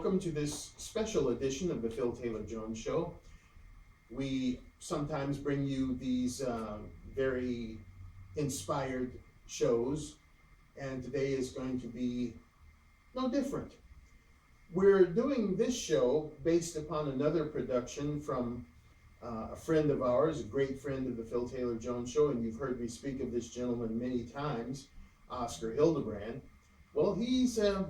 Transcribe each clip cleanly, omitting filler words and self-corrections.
welcome to this special edition of the Phil Taylor Jones Show. We sometimes bring you these very inspired shows, and today is going to be no different. We're doing this show based upon another production from a friend of ours, a great friend of the Phil Taylor Jones Show, and you've heard me speak of this gentleman many times, Oscar Hildebrand. Well, he's a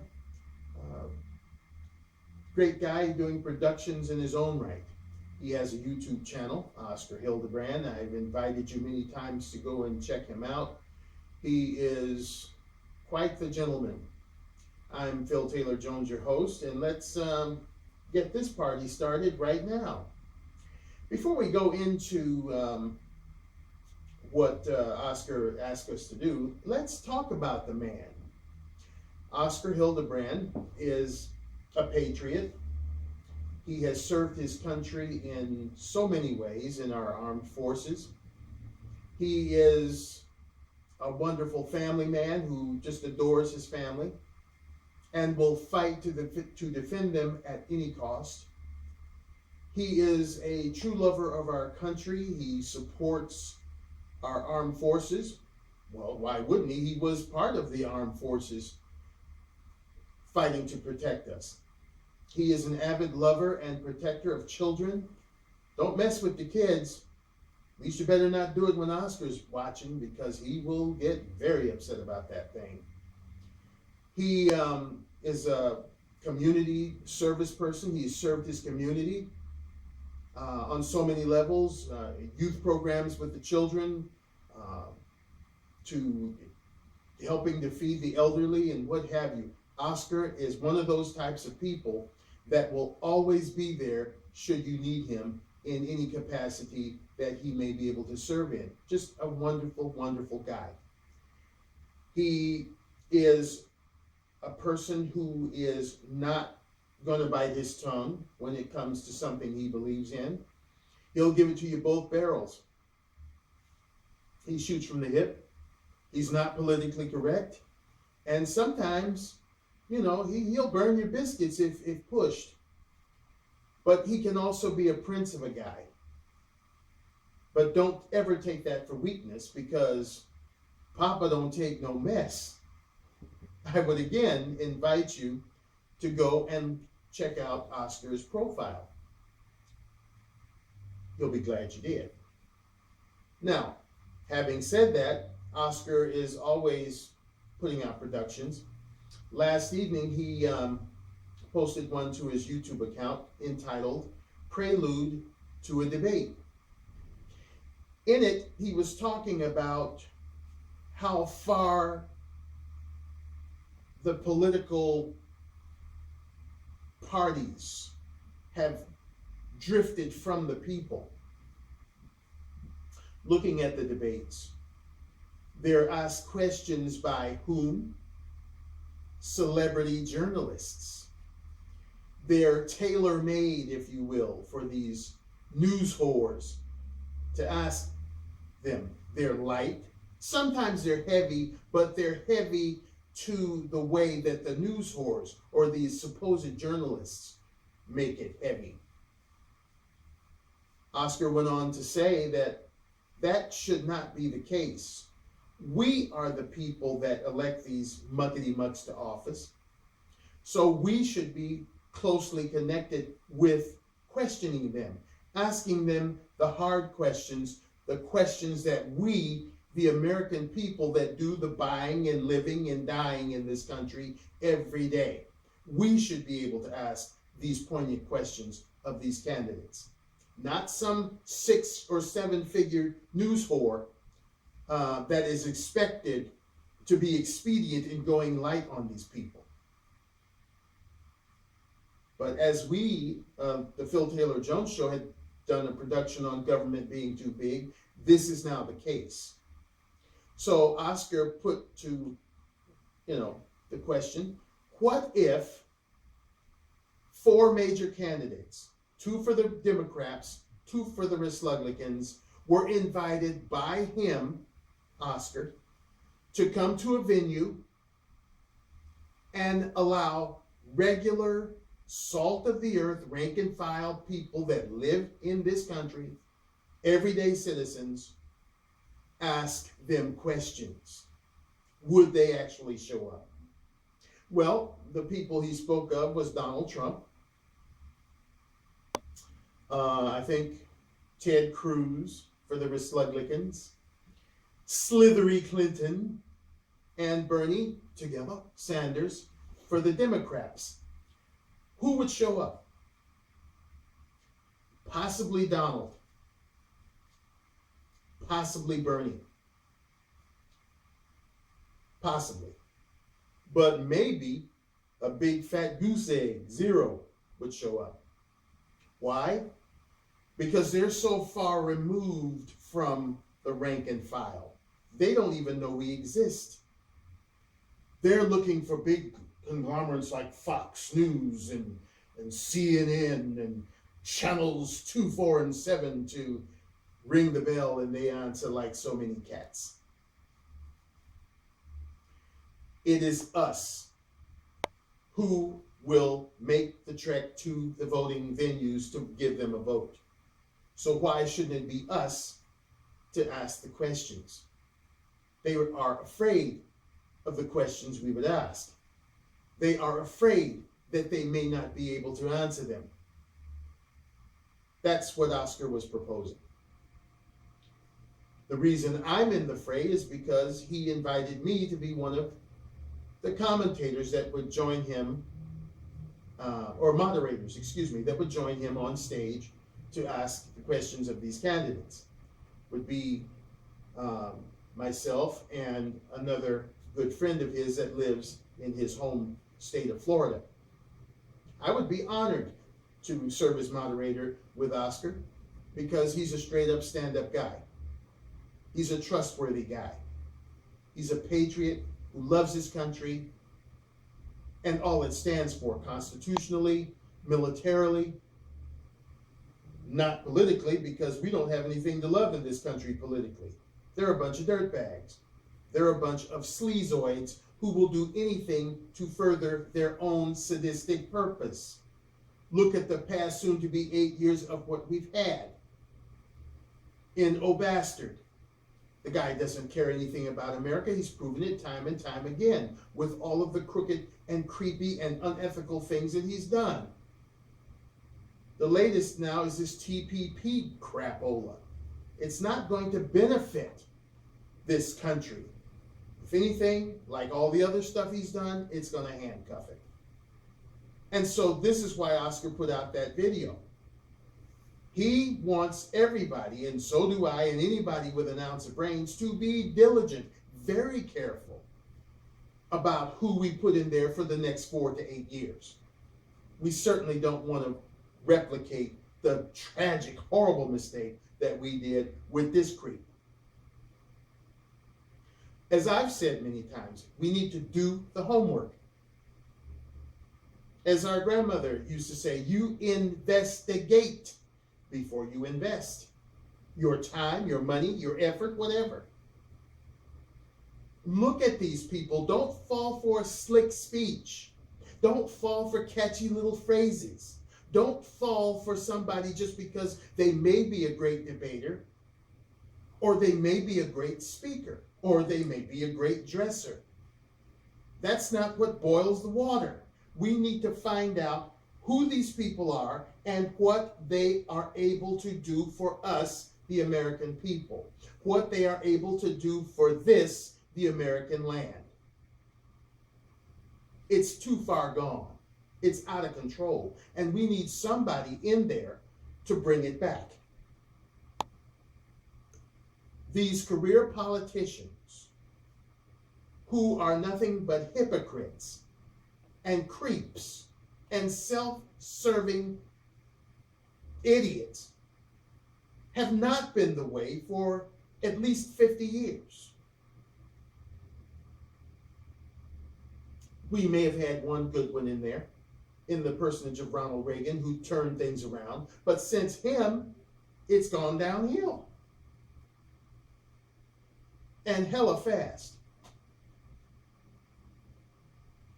great guy doing productions in his own right. He has a YouTube channel, Oscar Hildebrand. I've invited you many times to go and check him out. He is quite the gentleman. I'm Phil Taylor Jones, your host, and let's get this party started right now. Before we go into what Oscar asked us to do, let's talk about the man. Oscar Hildebrand is a patriot. He has served his country in so many ways in our armed forces. He is a wonderful family man who just adores his family and will fight to defend them at any cost. He is a true lover of our country. He supports our armed forces. Well, why wouldn't he? He was part of the armed forces fighting to protect us. He is an avid lover and protector of children. Don't mess with the kids. At least you better not do it when Oscar's watching, because he will get very upset about that thing. He is a community service person. He's served his community on so many levels, youth programs with the children, to helping to feed the elderly and what have you. Oscar is one of those types of people that will always be there should you need him in any capacity that he may be able to serve in. Just a wonderful, wonderful guy. He is a person who is not going to bite his tongue when it comes to something he believes in. He'll give it to you both barrels. He shoots from the hip. He's not politically correct. And sometimes, you know, he'll burn your biscuits if pushed. But he can also be a prince of a guy. But don't ever take that for weakness, because Papa don't take no mess. I would again invite you to go and check out Oscar's profile. You'll be glad you did. Now, having said that, Oscar is always putting out productions. Last evening, he posted one to his YouTube account entitled Prelude to a Debate. In it, he was talking about how far the political parties have drifted from the people. Looking at the debates, they're asked questions by whom? Celebrity journalists. They're tailor-made, if you will, for these news whores to ask them. They're light. Sometimes they're heavy, but they're heavy to the way that the news whores or these supposed journalists make it heavy. Oscar went on to say that that should not be the case. We are the people that elect these muckety-mucks to office. So we should be closely connected with questioning them, asking them the hard questions, the questions that we, the American people that do the buying and living and dying in this country every day, we should be able to ask these poignant questions of these candidates. Not some 6 or 7 figure news whore that is expected to be expedient in going light on these people. But as we, the Phil Taylor Jones Show, had done a production on government being too big, this is now the case. So Oscar put to, the question, what if 4 major candidates, 2 for the Democrats, 2 for the Republicans, were invited by him, Oscar, to come to a venue and allow regular salt of the earth, rank and file people that live in this country, everyday citizens, ask them questions. Would they actually show up? Well, the people he spoke of was Donald Trump. I think Ted Cruz for the Republicans, Slithery Clinton, and Bernie, together, Sanders, for the Democrats. Who would show up? Possibly Donald. Possibly Bernie. Possibly. But maybe a big fat goose egg, zero, would show up. Why? Because they're so far removed from the rank and file. They don't even know we exist. They're looking for big conglomerates like Fox News and CNN and channels 2, 4, and 7 to ring the bell and they answer like so many cats. It is us who will make the trek to the voting venues to give them a vote. So why shouldn't it be us to ask the questions? They are afraid of the questions we would ask. They are afraid that they may not be able to answer them. That's what Oscar was proposing. The reason I'm in the fray is because he invited me to be one of the commentators that would join him, or moderators, excuse me, that would join him on stage to ask the questions of these candidates. Would be myself and another good friend of his that lives in his home state of Florida. I would be honored to serve as moderator with Oscar because he's a straight up stand-up guy. He's a trustworthy guy. He's a patriot who loves his country and all it stands for constitutionally, militarily, not politically, because we don't have anything to love in this country politically. They're a bunch of dirtbags. They're a bunch of sleazoids who will do anything to further their own sadistic purpose. Look at the past soon-to-be 8 years of what we've had. In Oh Bastard, the guy doesn't care anything about America. He's proven it time and time again with all of the crooked and creepy and unethical things that he's done. The latest now is this TPP crapola. It's not going to benefit this country. If anything, like all the other stuff he's done, it's going to handcuff it. And so this is why Oscar put out that video. He wants everybody, and so do I, and anybody with an ounce of brains, to be diligent, very careful about who we put in there for the next 4 to 8 years. We certainly don't want to replicate the tragic, horrible mistake that we did with this creep. As I've said many times, we need to do the homework. As our grandmother used to say, you investigate before you invest. Your time, your money, your effort, whatever. Look at these people. Don't fall for slick speech. Don't fall for catchy little phrases. Don't fall for somebody just because they may be a great debater, or they may be a great speaker, or they may be a great dresser. That's not what boils the water. We need to find out who these people are and what they are able to do for us, the American people. What they are able to do for this, the American land. It's too far gone. It's out of control. And we need somebody in there to bring it back. These career politicians who are nothing but hypocrites and creeps and self-serving idiots have not been the way for at least 50 years. We may have had one good one in there, in the personage of Ronald Reagan, who turned things around, but since him, it's gone downhill. And hella fast.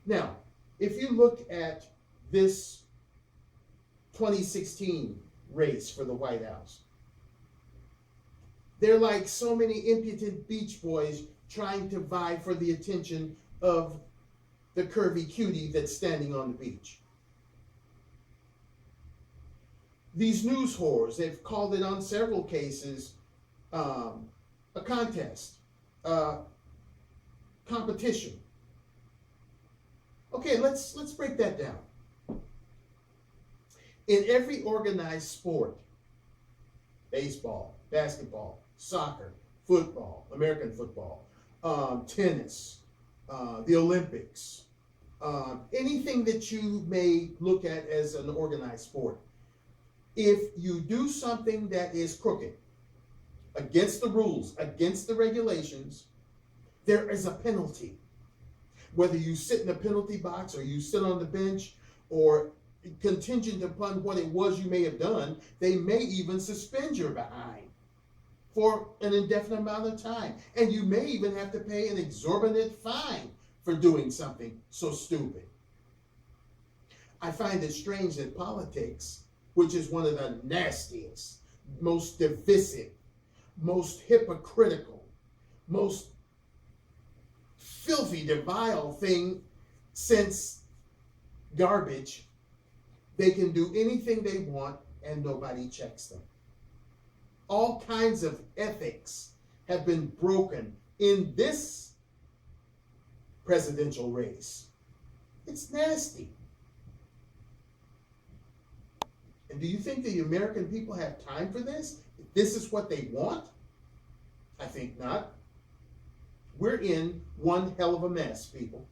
Now, if you look at this 2016 race for the White House. They're like so many impudent beach boys trying to vie for the attention of the curvy cutie that's standing on the beach. These news whores, they've called it on several cases a contest, competition. Okay, let's break that down. In every organized sport, baseball, basketball, soccer, football, American football, tennis, the Olympics, anything that you may look at as an organized sport, if you do something that is crooked, against the rules, against the regulations, there is a penalty. Whether you sit in the penalty box or you sit on the bench, or contingent upon what it was you may have done, they may even suspend your behind for an indefinite amount of time. And you may even have to pay an exorbitant fine for doing something so stupid. I find it strange that politics, which is one of the nastiest, most divisive, most hypocritical, most filthy, vile thing since garbage, they can do anything they want and nobody checks them. All kinds of ethics have been broken in this presidential race. It's nasty. And do you think the American people have time for this? If this is what they want? I think not. We're in one hell of a mess, people.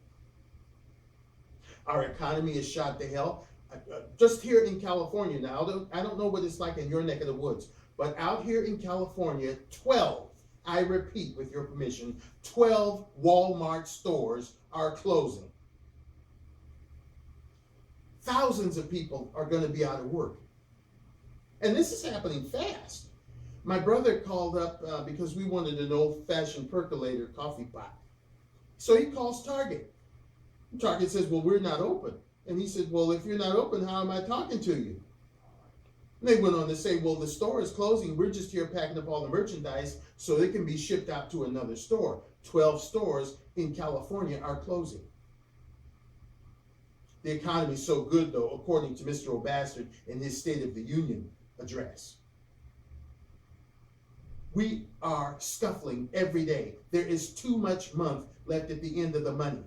Our economy is shot to hell. Just here in California now, I don't know what it's like in your neck of the woods, but out here in California, 12, I repeat with your permission, 12 Walmart stores are closing. Thousands of people are going to be out of work. And this is happening fast. My brother called up because we wanted an old-fashioned percolator coffee pot. So he calls Target. Target says, well, we're not open. And he said, well, if you're not open, how am I talking to you? And they went on to say, well, the store is closing. We're just here packing up all the merchandise so it can be shipped out to another store. 12 stores in California are closing. The economy is so good, though, according to Mr. O'Bastard in his State of the Union address. We are scuffling every day. There is too much month left at the end of the money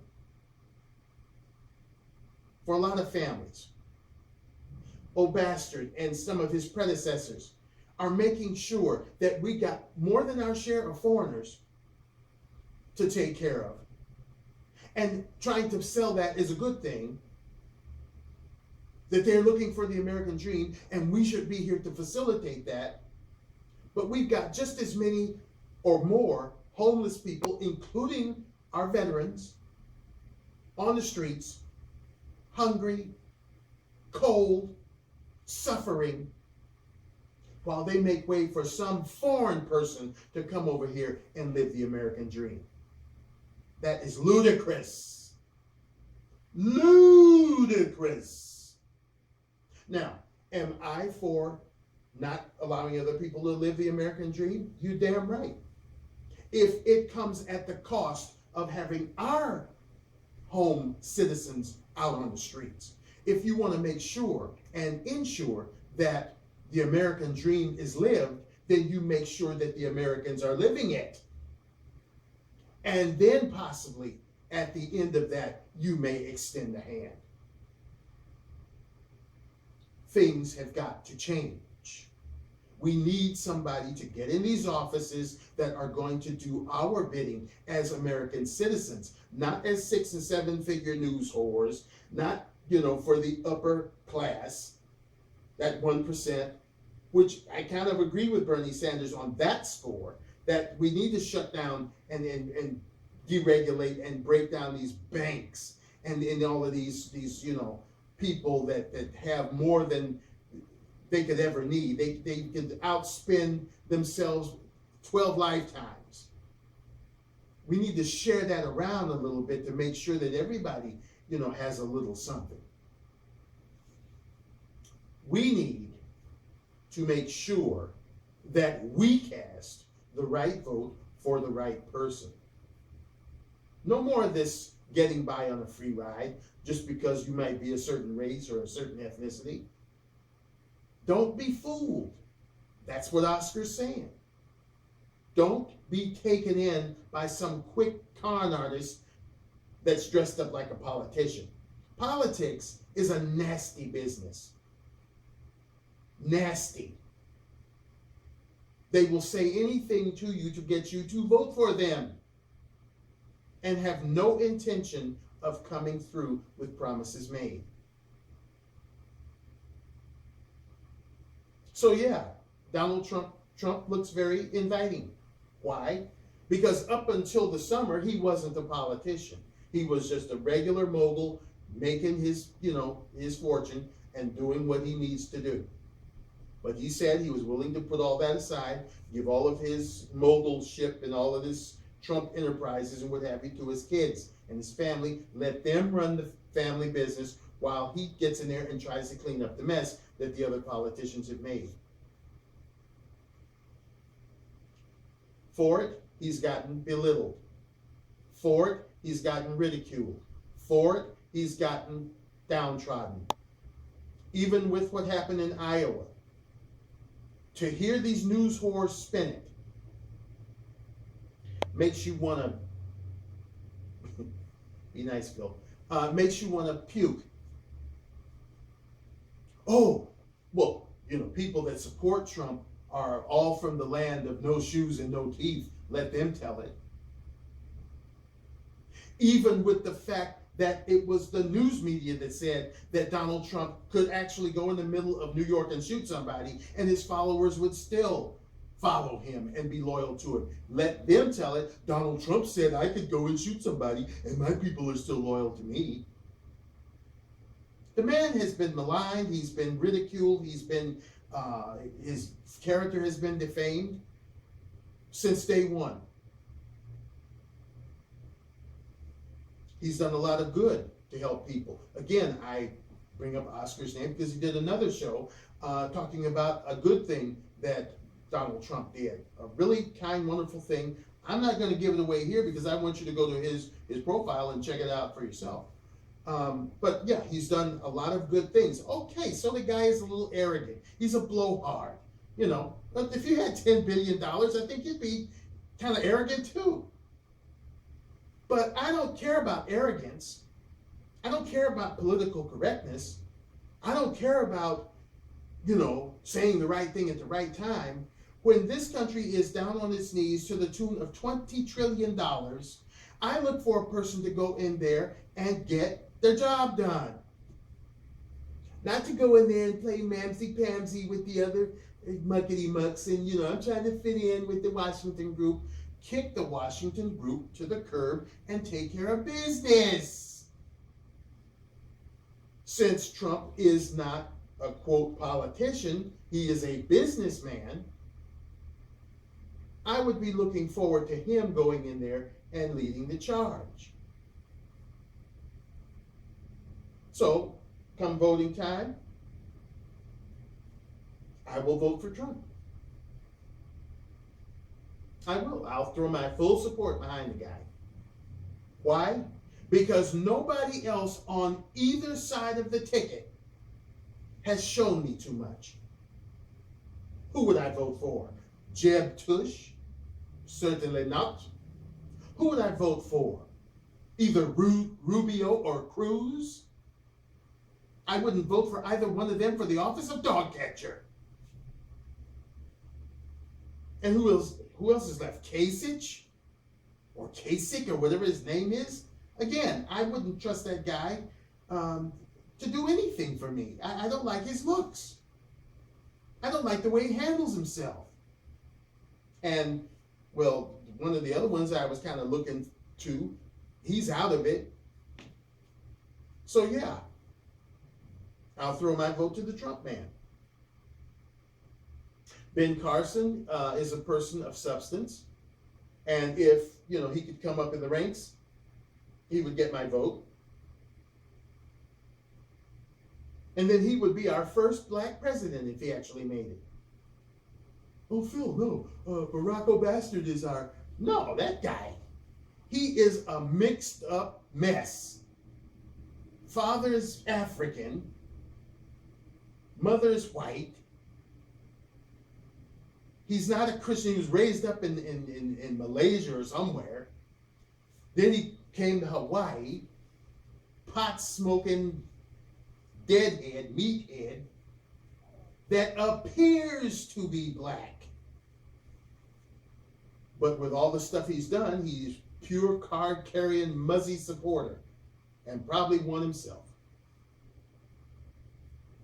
for a lot of families. O'Bastard and some of his predecessors are making sure that we got more than our share of foreigners to take care of. And trying to sell that as a good thing, that they're looking for the American dream, and we should be here to facilitate that. But we've got just as many or more homeless people, including our veterans, on the streets, hungry, cold, suffering, while they make way for some foreign person to come over here and live the American dream. That is ludicrous. Ludicrous. Now, am I for not allowing other people to live the American dream? You damn right. If it comes at the cost of having our home citizens out on the streets. If you want to make sure and ensure that the American dream is lived, then you make sure that the Americans are living it. And then possibly at the end of that, you may extend a hand. Things have got to change. We need somebody to get in these offices that are going to do our bidding as American citizens, not as 6- and 7-figure news whores, not, for the upper class, that 1%, which I kind of agree with Bernie Sanders on that score, that we need to shut down and deregulate and break down these banks and all of these people that have more than they could ever need. They could outspend themselves 12 lifetimes. We need to share that around a little bit to make sure that everybody, has a little something. We need to make sure that we cast the right vote for the right person. No more of this getting by on a free ride just because you might be a certain race or a certain ethnicity. Don't be fooled. That's what Oscar's saying. Don't be taken in by some quick con artist that's dressed up like a politician. Politics is a nasty business. Nasty. They will say anything to you to get you to vote for them and have no intention of coming through with promises made. So yeah, Donald Trump looks very inviting. Why? Because up until the summer, he wasn't a politician. He was just a regular mogul making his fortune and doing what he needs to do. But he said he was willing to put all that aside, give all of his mogulship and all of his Trump enterprises and what have you to his kids and his family, let them run the family business while he gets in there and tries to clean up the mess that the other politicians have made. For it, he's gotten belittled. For it, he's gotten ridiculed. For it, he's gotten downtrodden. Even with what happened in Iowa, to hear these news whores spin it makes you want to be nice, Phil. Makes you want to puke. Oh, well, people that support Trump are all from the land of no shoes and no teeth. Let them tell it. Even with the fact that it was the news media that said that Donald Trump could actually go in the middle of New York and shoot somebody and his followers would still follow him and be loyal to him. Let them tell it. Donald Trump said I could go and shoot somebody and my people are still loyal to me. The man has been maligned. He's been ridiculed. He's been, his character has been defamed since day one. He's done a lot of good to help people. Again, I bring up Oscar's name because he did another show talking about a good thing that Donald Trump did. A really kind, wonderful thing. I'm not going to give it away here because I want you to go to his profile and check it out for yourself. But yeah, he's done a lot of good things. Okay, so the guy is a little arrogant. He's a blowhard, But if you had $10 billion, I think you'd be kind of arrogant too. But I don't care about arrogance. I don't care about political correctness. I don't care about, saying the right thing at the right time. When this country is down on its knees to the tune of $20 trillion, I look for a person to go in there and get the job done. Not to go in there and play mamsy-pamsy with the other muckety-mucks and, I'm trying to fit in with the Washington group. Kick the Washington group to the curb and take care of business. Since Trump is not a, quote, politician, he is a businessman, I would be looking forward to him going in there and leading the charge. So, come voting time, I will vote for Trump. I will. I'll throw my full support behind the guy. Why? Because nobody else on either side of the ticket has shown me too much. Who would I vote for? Jeb Tush? Certainly not. Who would I vote for? Either Rubio or Cruz? I wouldn't vote for either one of them for the office of dog catcher. And who else is left? Kasich? Or Kasich, or whatever his name is? Again, I wouldn't trust that guy to do anything for me. I don't like his looks. I don't like the way he handles himself. And, well, one of the other ones I was kind of looking to, he's out of it. So, yeah, I'll throw my vote to the Trump man. Ben Carson is a person of substance. And if, he could come up in the ranks, he would get my vote. And then he would be our first black president if he actually made it. Oh, Phil, no, Barack Obama is our... No, that guy. He is a mixed up mess. Father's African, mother's white. He's not a Christian. He was raised up in Malaysia or somewhere. Then he came to Hawaii, pot smoking, deadhead, meathead, that appears to be black. But with all the stuff he's done, he's pure card-carrying, muzzy supporter, and probably one himself.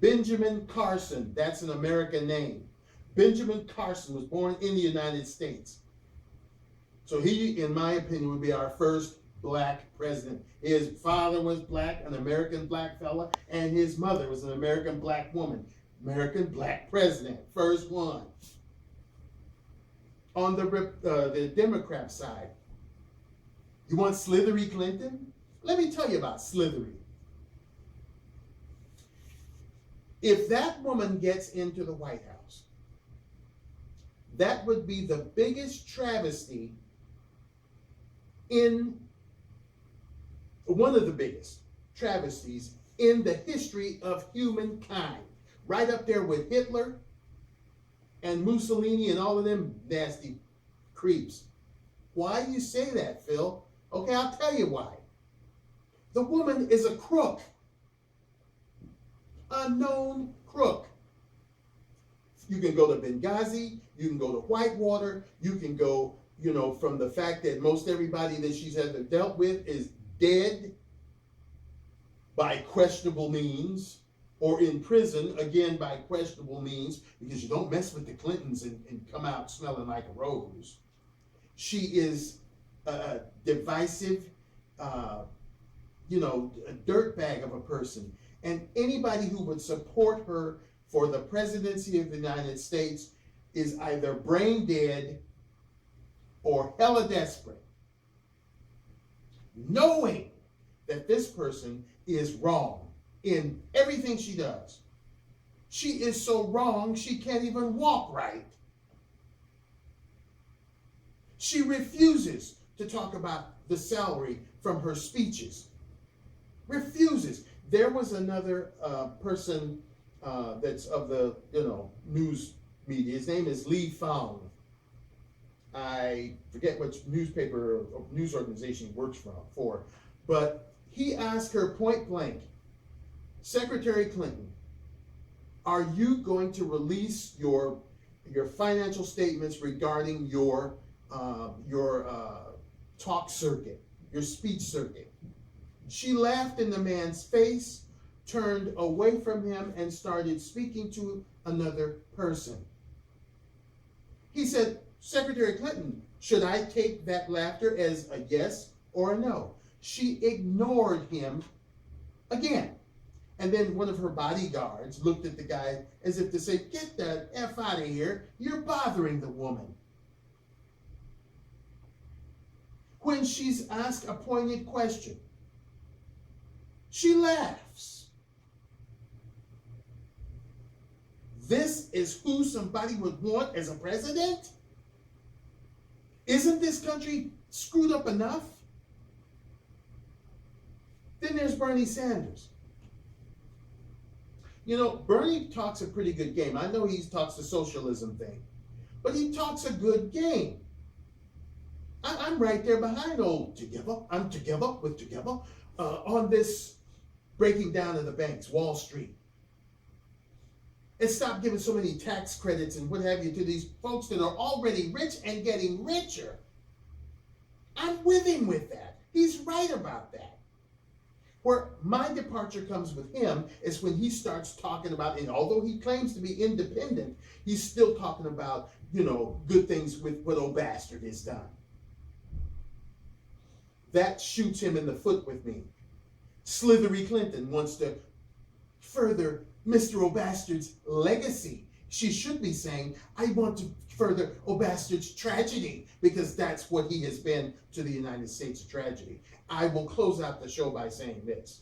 Benjamin Carson, that's an American name. Benjamin Carson was born in the United States. So he, in my opinion, would be our first black president. His father was black, an American black fella, and his mother was an American black woman. American black president, first one. On the Democrat side, you want Slithery Clinton? Let me tell you about Slithery. If that woman gets into the White House, that would be the biggest travesty one of the biggest travesties in the history of humankind. Right up there with Hitler and Mussolini and all of them nasty creeps. Why do you say that, Phil? Okay, I'll tell you why. The woman is a crook. A known crook. You can go to Benghazi, you can go to Whitewater, you can go, from the fact that most everybody that she's ever dealt with is dead by questionable means, or in prison, again, by questionable means, because you don't mess with the Clintons and come out smelling like a rose. She is a divisive, a dirtbag of a person. And anybody who would support her for the presidency of the United States is either brain dead or hella desperate, knowing that this person is wrong in everything she does. She is so wrong, she can't even walk right. She refuses to talk about the salary from her speeches. Refuses. There was another person that's of the news media. His name is Lee Fong. I forget which newspaper or news organization he works for, but he asked her point blank, Secretary Clinton, are you going to release your financial statements regarding your talk circuit, your speech circuit? She laughed in the man's face, turned away from him, and started speaking to another person. He said, Secretary Clinton, should I take that laughter as a yes or a no? She ignored him again. And then one of her bodyguards looked at the guy as if to say, get the F out of here. You're bothering the woman. When she's asked a pointed question, she laughs. This is who somebody would want as a president? Isn't this country screwed up enough? Then there's Bernie Sanders. Bernie talks a pretty good game. I know he talks the socialism thing, but he talks a good game. I'm right there behind old Together. I'm together with Together on this breaking down of the banks, Wall Street. And stop giving so many tax credits and what have you to these folks that are already rich and getting richer. I'm with him with that. He's right about that. Where my departure comes with him is when he starts talking about, and although he claims to be independent, he's still talking about, good things with what old bastard has done. That shoots him in the foot with me. Slithery Clinton wants to further Mr. O'Bastard's legacy. She should be saying, I want to further O'Bastard's tragedy, because that's what he has been to the United States, a tragedy. I will close out the show by saying this.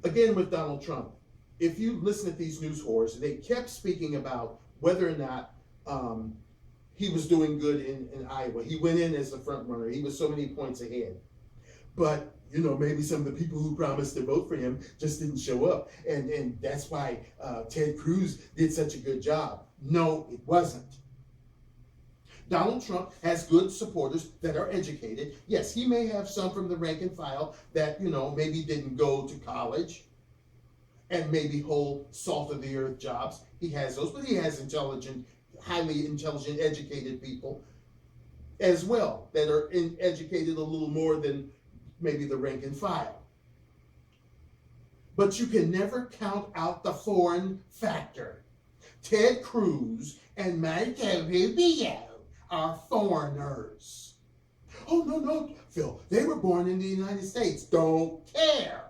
Again, with Donald Trump, if you listen to these news whores, they kept speaking about whether or not he was doing good in Iowa. He went in as the front runner. He was so many points ahead. But, you know, maybe some of the people who promised to vote for him just didn't show up. And that's why Ted Cruz did such a good job. No, it wasn't. Donald Trump has good supporters that are educated. Yes, he may have some from the rank and file that, you know, maybe didn't go to college and maybe hold salt of the earth jobs. He has those, but he has intelligent, highly intelligent, educated people as well that are educated a little more than maybe the rank and file. But you can never count out the foreign factor. Ted Cruz and Marco Rubio are foreigners. Oh, no, Phil, they were born in the United States. Don't care.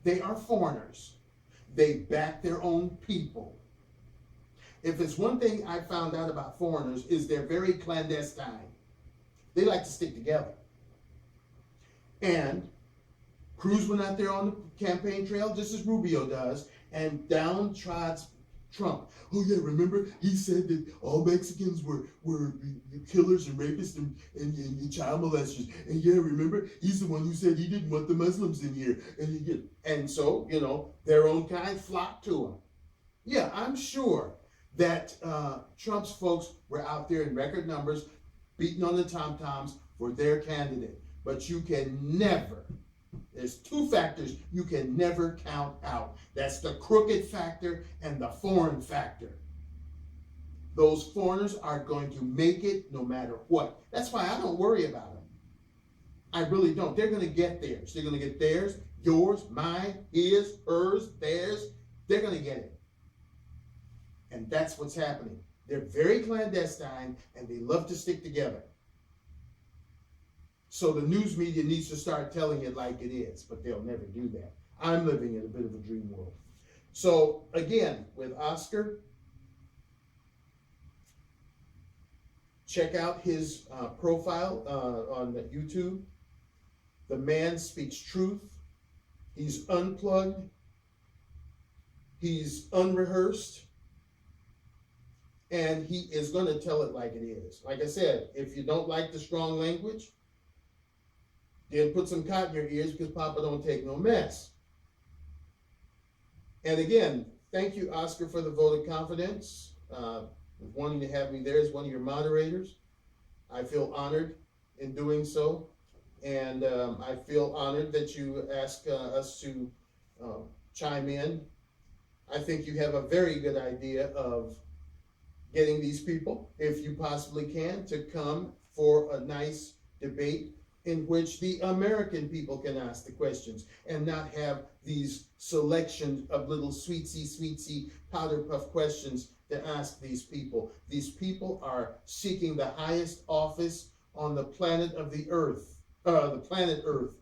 They are foreigners. They back their own people. If it's one thing I found out about foreigners is they're very clandestine. They like to stick together. And Cruz went out there on the campaign trail just as Rubio does and downtrods Trump. Oh yeah, remember he said that all Mexicans were killers and rapists and child molesters. And yeah, remember he's the one who said he didn't want the Muslims in here. And so, you know, their own kind flocked to him. Yeah, I'm sure that Trump's folks were out there in record numbers beating on the tom-toms for their candidate. But you can never, there's two factors you can never count out. That's the crooked factor and the foreign factor. Those foreigners are going to make it no matter what. That's why I don't worry about them. I really don't. They're going to get theirs. They're going to get theirs, yours, mine, his, hers, theirs. They're going to get it. And that's what's happening. They're very clandestine and they love to stick together. So the news media needs to start telling it like it is, but they'll never do that. I'm living in a bit of a dream world. So again, with Oscar, check out his profile on YouTube. The man speaks truth. He's unplugged. He's unrehearsed. And he is going to tell it like it is. Like I said, if you don't like the strong language, then put some cotton in your ears because Papa don't take no mess. And again, thank you, Oscar, for the vote of confidence. Wanting to have me there as one of your moderators. I feel honored in doing so. And I feel honored that you ask us to chime in. I think you have a very good idea of getting these people, if you possibly can, to come for a nice debate in which the American people can ask the questions and not have these selections of little sweetsy, powder puff questions to ask these people. These people are seeking the highest office on the planet of the earth, the planet Earth.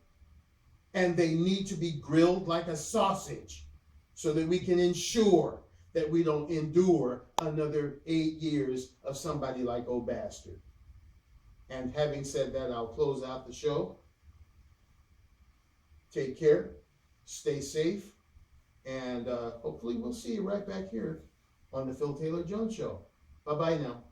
And they need to be grilled like a sausage so that we can ensure that we don't endure another 8 years of somebody like old bastard. And having said that, I'll close out the show. Take care, stay safe, and hopefully we'll see you right back here on the Phil Taylor Jones Show. Bye-bye now.